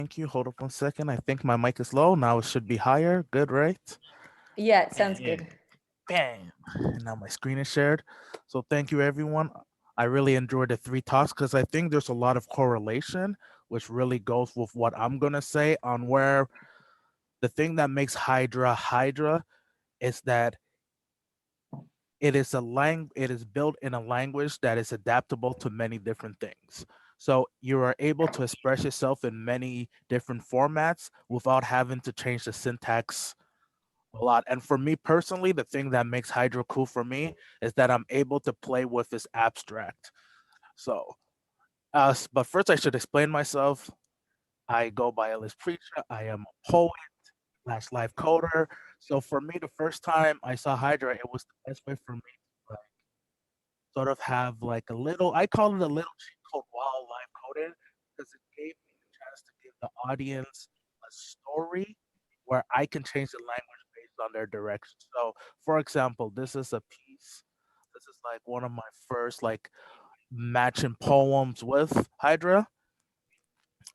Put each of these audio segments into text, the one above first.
Thank you. Hold up 1 second. I think my mic is low. Now it should be higher. Good, right? Yeah, it sounds And good. bam. And now my screen is shared. So thank you, everyone. I really enjoyed the three talks because I think there's a lot of correlation, which really goes with what I'm going to say on where the thing that makes Hydra Hydra is that it is built in a language that is adaptable to many different things. So you are able to express yourself in many different formats without having to change the syntax a lot. And for me personally, the thing that makes Hydra cool for me is that I'm able to play with this abstract. So but first I should explain myself. I go by Illest Preacha. I am a poet slash life coder. So for me, the first time I saw Hydra, it was the best way for me to sort of have like a little, I call it a little cheat code while live coding, because it gave me the chance to give the audience a story where I can change the language based on their direction. So for example, this is a piece, this is like one of my first like matching poems with Hydra.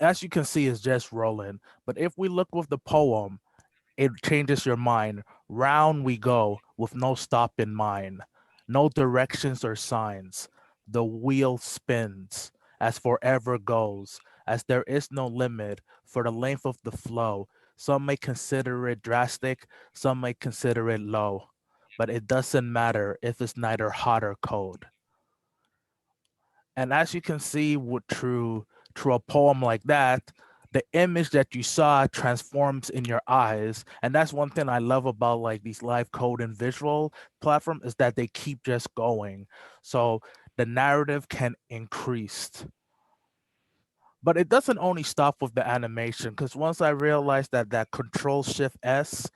As you can see, it's just rolling. But if we look with the poem, it changes your mind. Round we go with no stop in mind, no directions or signs. The wheel spins as forever goes, as there is no limit for the length of the flow. Some may consider it drastic, some may consider it low, but it doesn't matter if it's neither hot or cold. And as you can see through a poem like that, the image that you saw transforms in your eyes. And that's one thing I love about like these live code and visual platform is that they keep just going. So the narrative can increase. But it doesn't only stop with the animation, because once I realized that that Control Shift S,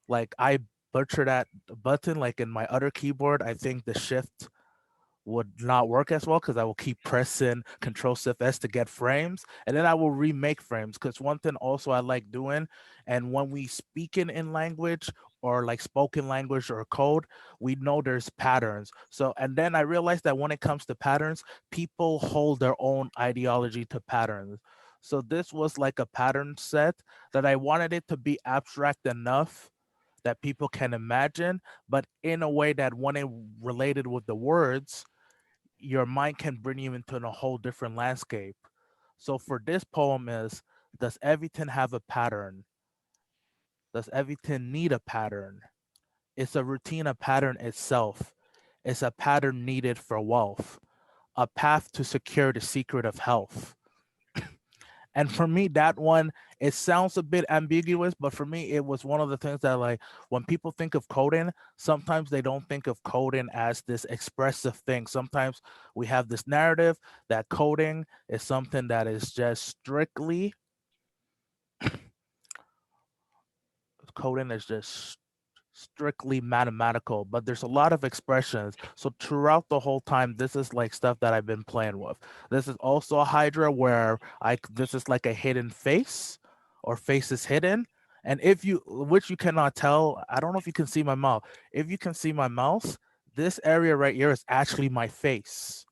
like I butcher that button like in my other keyboard, I think the shift would not work as well because I will keep pressing Control Shift S to get frames, and then I will remake frames. Because one thing also I like doing, and when we speak in language or like spoken language or code, we know there's patterns. So, and then I realized that when it comes to patterns, people hold their own ideology to patterns. So this was like a pattern set that I wanted it to be abstract enough that people can imagine, but in a way that when it related with the words, your mind can bring you into a whole different landscape. So for this poem is, does everything have a pattern? Does everything need a pattern? It's a routine, a pattern itself. It's a pattern needed for wealth, a path to secure the secret of health. And for me, that one, it sounds a bit ambiguous, but for me, it was one of the things that, like, when people think of coding, sometimes they don't think of coding as this expressive thing. Sometimes we have this narrative that coding is something that is just strictly, coding is just strictly mathematical, but there's a lot of expressions. So throughout the whole time, this is like stuff that I've been playing with. This is also a Hydra where this is like a hidden face, or face is hidden. And if you, which you cannot tell, I don't know if you can see my mouth. If you can see my mouse, this area right here is actually my face.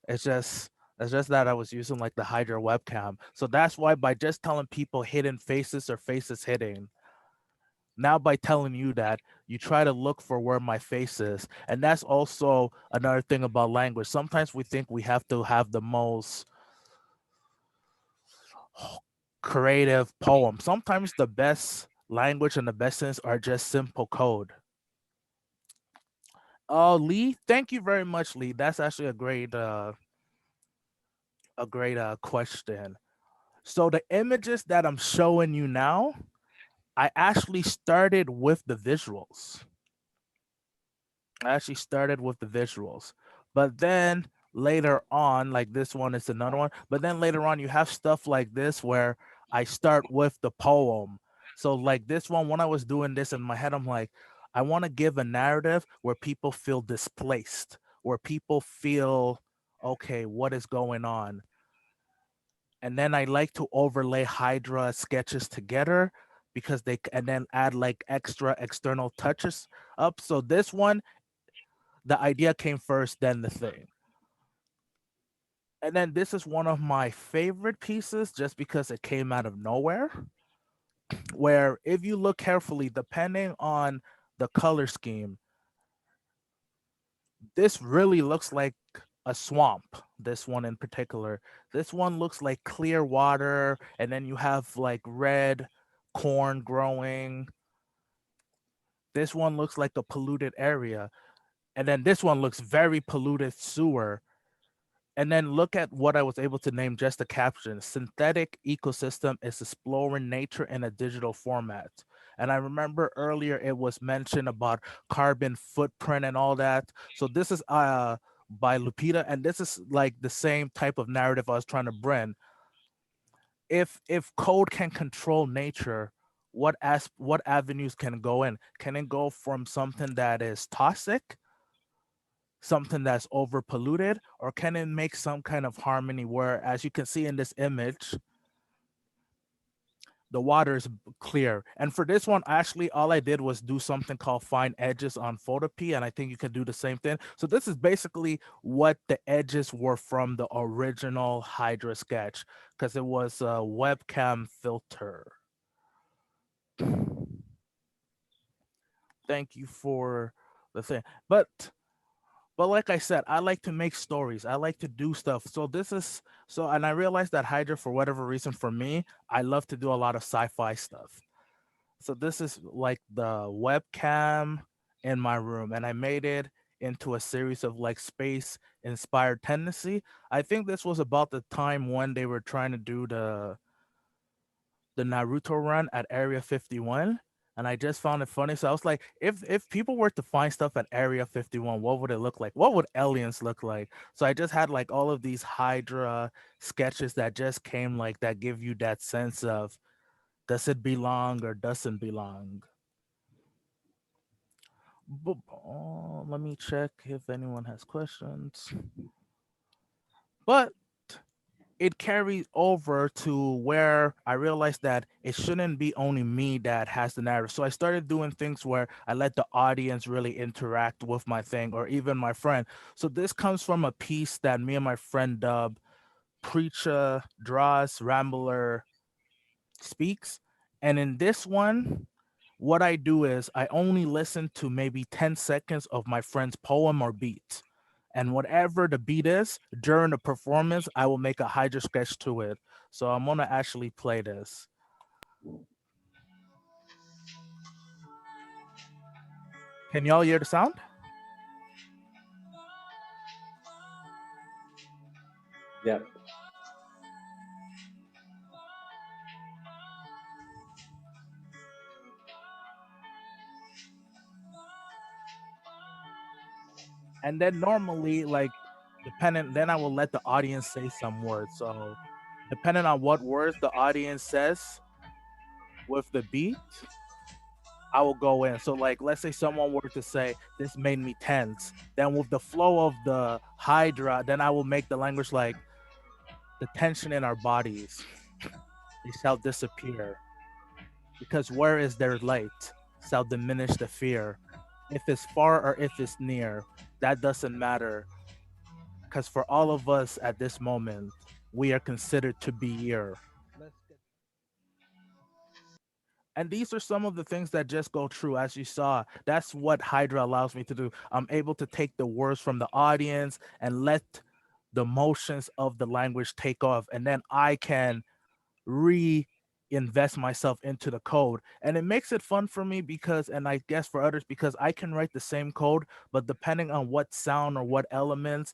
It's just that I was using like the Hydra webcam. So that's why by just telling people hidden faces or faces hidden, now by telling you that, you try to look for where my face is. And that's also another thing about language. Sometimes we think we have to have the most creative poem. Sometimes the best language and the best sense are just simple code. Oh, Lee, thank you very much, Lee. That's actually a great question. So the images that I'm showing you now, I actually started with the visuals. I actually started with the visuals. But then later on, like this one is another one. But then later on, you have stuff like this where I start with the poem. So, like this one, when I was doing this in my head, I'm like, I want to give a narrative where people feel displaced, where people feel, okay, what is going on? And then I like to overlay Hydra sketches together because and then add like extra external touches up. So this one, the idea came first, then the thing. And then this is one of my favorite pieces just because it came out of nowhere. Where if you look carefully, depending on the color scheme, this really looks like a swamp. This one in particular. This one looks like clear water, and then you have like red corn growing. This one looks like a polluted area. And then this one looks very polluted sewer. And then look at what I was able to name just the caption. Synthetic ecosystem is exploring nature in a digital format. And I remember earlier it was mentioned about carbon footprint and all that. So this is by Lupita, and this is like the same type of narrative I was trying to bring. If code can control nature, what avenues can it go in? Can it go from something that is toxic, something that's over polluted, or can it make some kind of harmony where, as you can see in this image, the water is clear? And for this one, actually all I did was do something called find edges on photopea, and I think you can do the same thing. So this is basically what the edges were from the original hydra sketch, because it was a webcam filter. Thank you for the thing. But like I said, I like to make stories. I like to do stuff. So this is so, and I realized that Hydra, for whatever reason, for me, I love to do a lot of sci-fi stuff. So this is like the webcam in my room, and I made it into a series of like space inspired tendency. I think this was about the time when they were trying to do the Naruto run at Area 51. And I just found it funny. So I was like, if people were to find stuff at Area 51, what would it look like? What would aliens look like? So I just had like all of these Hydra sketches that just came like that give you that sense of, does it belong or doesn't belong? Let me check if anyone has questions. But it carries over to where I realized that it shouldn't be only me that has the narrative. So I started doing things where I let the audience really interact with my thing, or even my friend. So this comes from a piece that me and my friend dub Preacha Draws Rambler Speaks. And in this one, what I do is I only listen to maybe 10 seconds of my friend's poem or beat. And whatever the beat is during the performance, I will make a hydra sketch to it. So I'm gonna actually play this. Can y'all hear the sound? Yep. And then normally, like, depending, then I will let the audience say some words. So depending on what words the audience says with the beat, I will go in. So like, let's say someone were to say, "This made me tense." Then with the flow of the hydra, then I will make the language like, "The tension in our bodies, they shall disappear, because where is their light shall diminish the fear. If it's far or if it's near, that doesn't matter, because for all of us at this moment, we are considered to be here." And these are some of the things that just go true. As you saw, that's what hydra allows me to do. I'm able to take the words from the audience and let the motions of the language take off, and then I can reinvest myself into the code. And it makes it fun for me because, and I guess for others, because I can write the same code, but depending on what sound or what elements,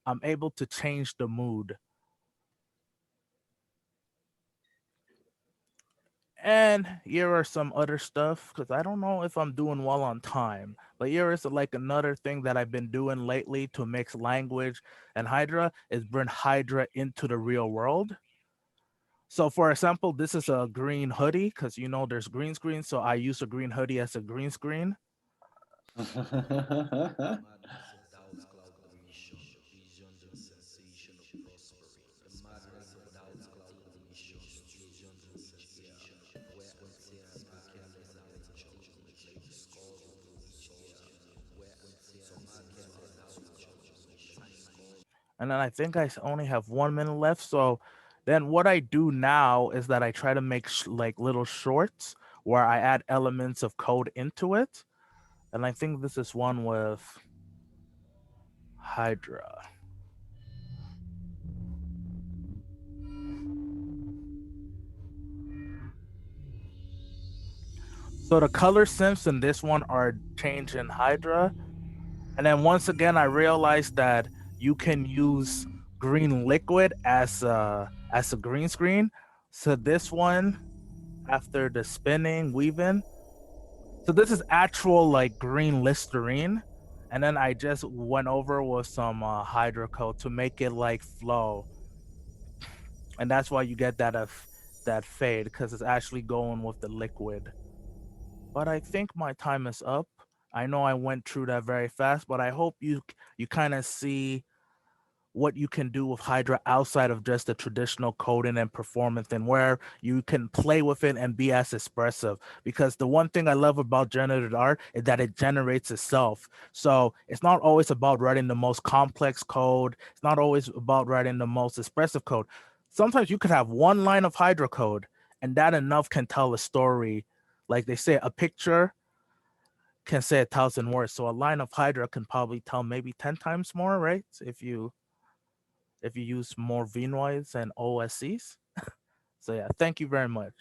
I'm able to change the mood. And here are some other stuff, because I don't know if I'm doing well on time. But here is like another thing that I've been doing lately to mix language and Hydra is bring Hydra into the real world. So for example, this is a green hoodie because you know there's green screen. So I use a green hoodie as a green screen. And then I think only have 1 minute left. So then what I do now is that I try to make like little shorts where I add elements of code into it. And I think this is one with Hydra. So the color simps in this one are changed in Hydra. And then once again, I realized that you can use green liquid as a green screen. So this one, after the spinning, weaving, so this is actual like green Listerine, and then I just went over with some hydrocode to make it like flow, and that's why you get that fade because it's actually going with the liquid. But I think my time is up. I know I went through that very fast, but I hope you kind of see what you can do with Hydra outside of just the traditional coding and performance, and where you can play with it and be as expressive. Because the one thing I love about generative art is that it generates itself. So it's not always about writing the most complex code, it's not always about writing the most expressive code. Sometimes you could have one line of Hydra code, and that enough can tell a story. Like they say, a picture can say 1,000 words. So a line of Hydra can probably tell maybe 10 times more, right? If you use more V noise and OSCs. So yeah, thank you very much.